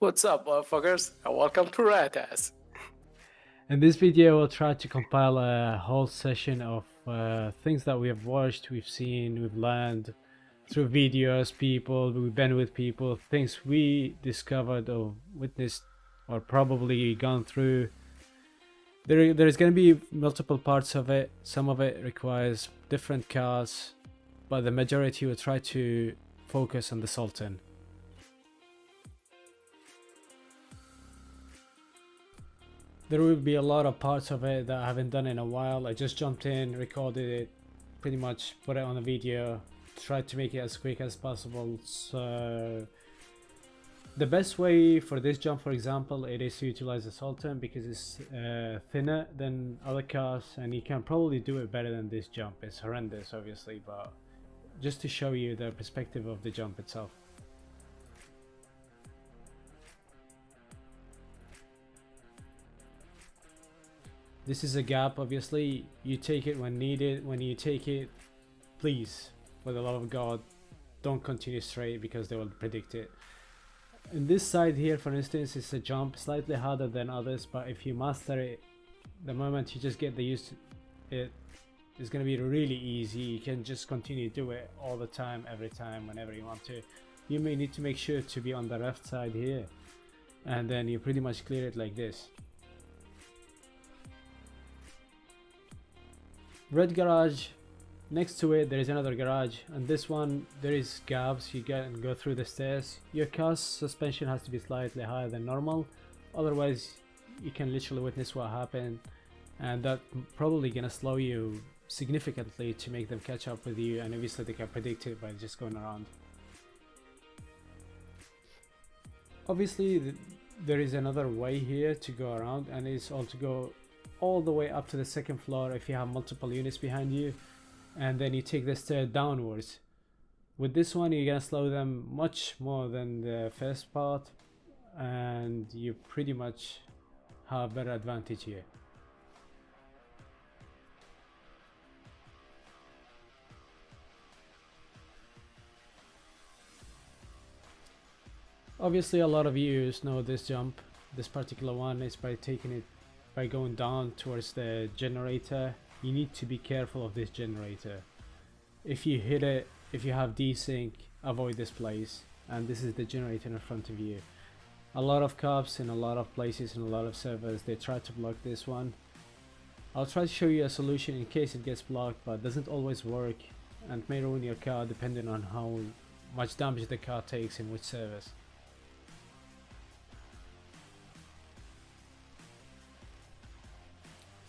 What's up, motherfuckers, and welcome to Ratas. In this video, we'll try to compile a whole session of things that we have watched, we've seen, we've learned through videos, people, we've been with people, things we discovered or witnessed or probably gone through. There's going to be multiple parts of it. Some of it requires different cars, but the majority will try to focus on the Sultan. There will be a lot of parts of it that I haven't done in a while. I just jumped in, recorded it, pretty much put it on a video, tried to make it as quick as possible. So the best way for this jump, for example, it is to utilize the Sultan because it's thinner than other cars, and you can probably do it better than this jump. It's horrendous, obviously, but just to show you the perspective of the jump itself. This is a gap, obviously. You take it when needed. When you take it, please, for the love of God, don't continue straight because they will predict it. In this side here, for instance, it's a jump slightly harder than others, but if you master it, the moment you just get the use to it, it's going to be really easy. You can just continue to do it all the time, every time, whenever you want to. You may need to make sure to be on the left side here, and then you pretty much clear it like this. Red garage, next to it there is another garage, and this one there is gaps. You can go through the stairs. Your car's suspension has to be slightly higher than normal, otherwise you can literally witness what happened, and that probably gonna slow you significantly to make them catch up with you, and obviously they can predict it by just going around. Obviously there is another way here to go around, and it's all to go all the way up to the second floor if you have multiple units behind you, and then you take the stair downwards. With this one you're gonna slow them much more than the first part, and you pretty much have better advantage here. Obviously a lot of you know this jump. This particular one is by taking it by going down towards the generator. You need to be careful of this generator. If you hit it, if you have desync, avoid this place. And this is the generator in front of you. A lot of cops in a lot of places, in a lot of servers, they try to block this one. I'll try to show you a solution in case it gets blocked, but it doesn't always work and may ruin your car depending on how much damage the car takes in which servers.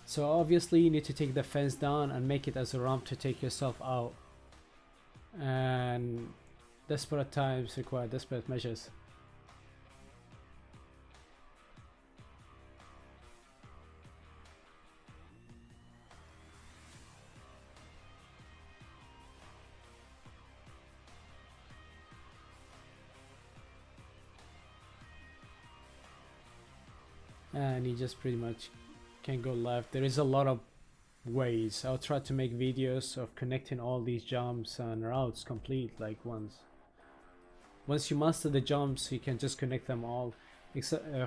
So obviously you need to take the fence down and make it as a ramp to take yourself out. And desperate times require desperate measures. And you just pretty much can go left. There is a lot of ways. I'll try to make videos of connecting all these jumps and routes complete, like once you master the jumps you can just connect them all.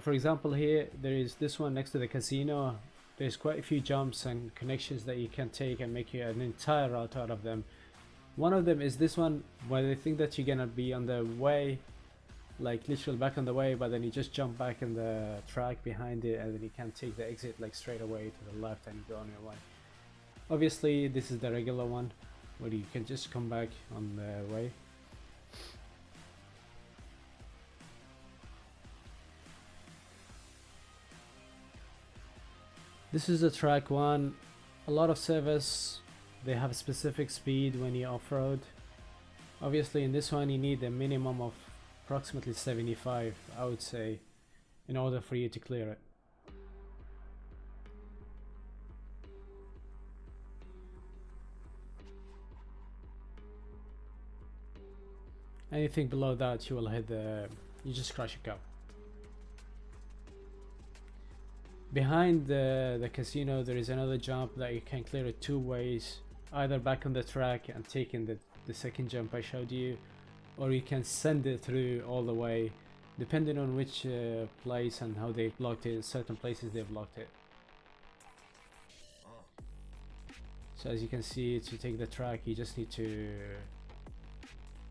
For example, here there is this one next to the casino. There's quite a few jumps and connections that you can take and make an entire route out of them. One of them is this one where they think that you're gonna be on the way, like literally back on the way, but then you just jump back in the track behind it, and then you can take the exit like straight away to the left and go on your way. Obviously this is the regular one where you can just come back on the way. This is the track one. A lot of servers, they have a specific speed when you off-road. Obviously in this one you need a minimum of approximately 75, I would say, in order for you to clear it. Anything below that you will hit you just crash your car. Behind the casino there is another jump that you can clear it two ways, either back on the track and taking the second jump I showed you, or you can send it through all the way depending on which place and how they blocked it. Certain places they blocked it. So as you can see, to take the track you just need to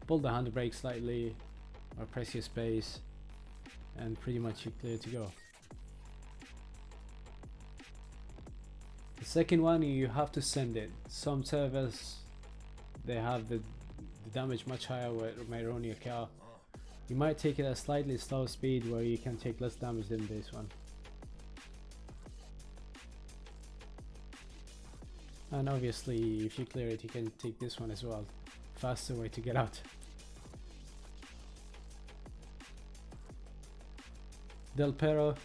pull the handbrake slightly or press your space and pretty much you're clear to go. The second one, you have to send it. Some servers, they have the damage much higher with my run your car. You might take it at a slightly slow speed where you can take less damage than this one. And obviously if you clear it you can take this one as well. Faster way to get out. Del Perro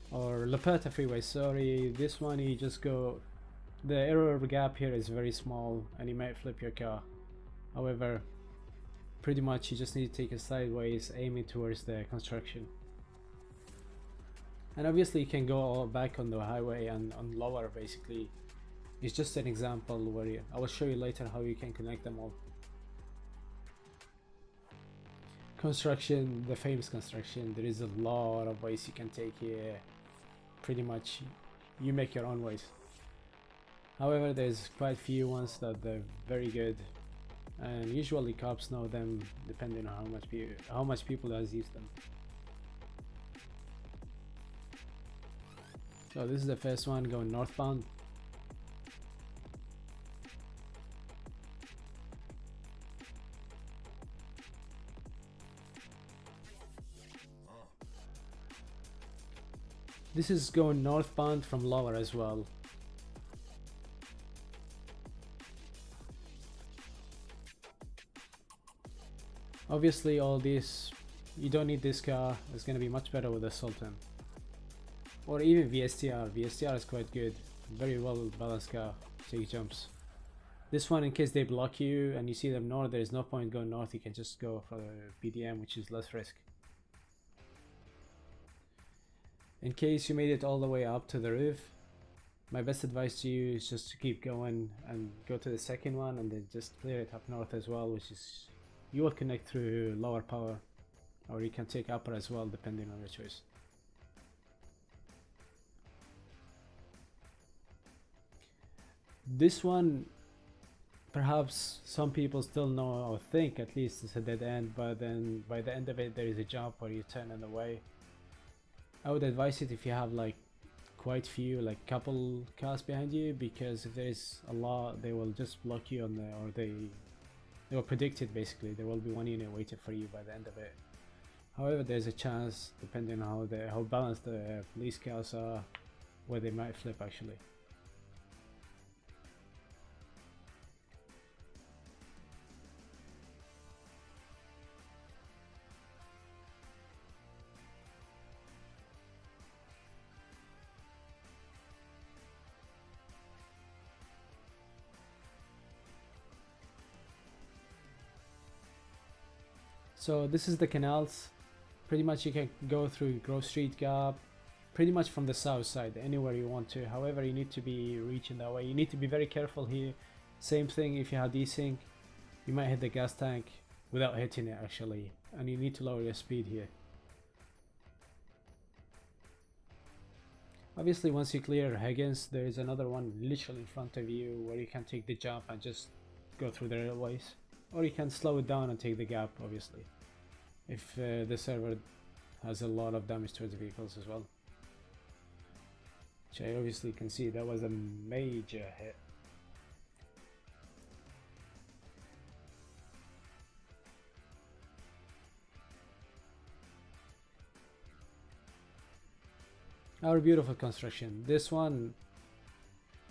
or Laperta freeway, sorry, this one you just go, the error gap here is very small and you might flip your car. However, pretty much you just need to take it sideways, aiming towards the construction. And obviously you can go all back on the highway and on lower. Basically it's just an example where I will show you later how you can connect them all. Construction, the famous construction, there is a lot of ways you can take here. Pretty much you make your own ways. However, there's quite few ones that they're very good, and usually cops know them depending on how much people has used them. So this is the first one going northbound. This is going northbound from lower as well. Obviously all this, you don't need this car, it's going to be much better with the Sultan. Or even VSTR, VSTR is quite good, very well balanced car, take jumps. This one, in case they block you and you see them north, there is no point going north, you can just go for the PDM, which is less risk. In case you made it all the way up to the roof, my best advice to you is just to keep going and go to the second one and then just clear it up north as well, which is, you will connect through lower power, or you can take upper as well depending on your choice. This one, perhaps some people still know or think at least it's a dead end, but then by the end of it there is a jump where you turn on the way. I would advise it if you have like quite few, like couple cars behind you, because if there is a lot they will just block you on the, or they will predict it basically. There will be one unit waiting for you by the end of it. However, there's a chance, depending on how balanced the police cars are, where they might flip actually. So this is the canals. Pretty much you can go through Grove Street Gap, pretty much from the south side, anywhere you want to. However, you need to be reaching that way. You need to be very careful here. Same thing if you have desync, you might hit the gas tank without hitting it actually, and you need to lower your speed here. Obviously once you clear Higgins, there is another one literally in front of you where you can take the jump and just go through the railways, or you can slow it down and take the gap obviously, if the server has a lot of damage towards the vehicles as well. Which I obviously can see that was a major hit. Our beautiful construction. This one,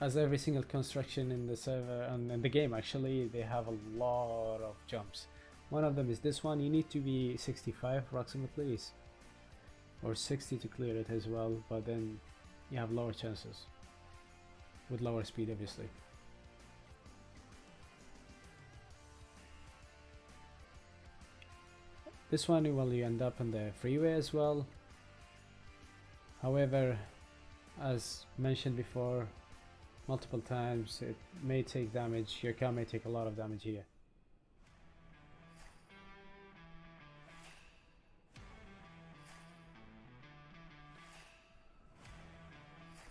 as every single construction in the server and in the game actually, they have a lot of jumps. One of them is this one. You need to be 65 approximately, or 60 to clear it as well, but then you have lower chances with lower speed obviously. This one, well, you end up on the freeway as well. However, as mentioned before multiple times, it may take damage. Your car may take a lot of damage here.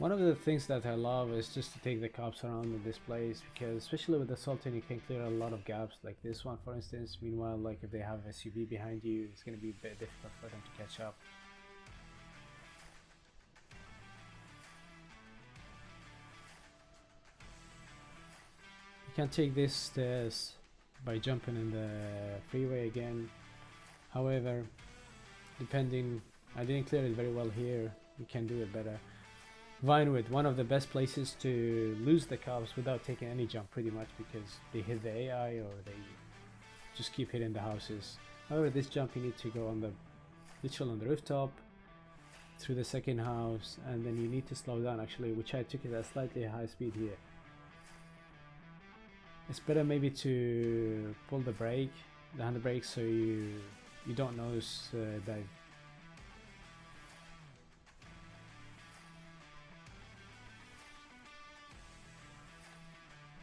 One of the things that I love is just to take the cops around in this place, because especially with the Sultan you can clear a lot of gaps like this one for instance. Meanwhile, like if they have SUV behind you, it's going to be a bit difficult for them to catch up. You can take this stairs by jumping in the freeway again. However, depending, I didn't clear it very well here, you can do it better. Vinewood, one of the best places to lose the cops without taking any jump pretty much, because they hit the AI or they just keep hitting the houses. However, this jump you need to go on the literally on the rooftop through the second house, and then you need to slow down actually, which I took it at slightly high speed here. It's better maybe to pull the brake, the handbrake, so you don't nose dive.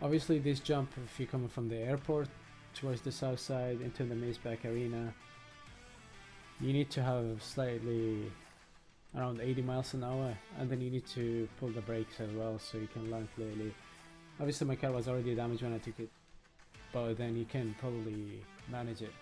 Obviously this jump, if you're coming from the airport towards the south side into the Mazeback Arena, you need to have slightly around 80 miles an hour, and then you need to pull the brakes as well so you can land clearly. Obviously my car was already damaged when I took it, but then you can probably manage it.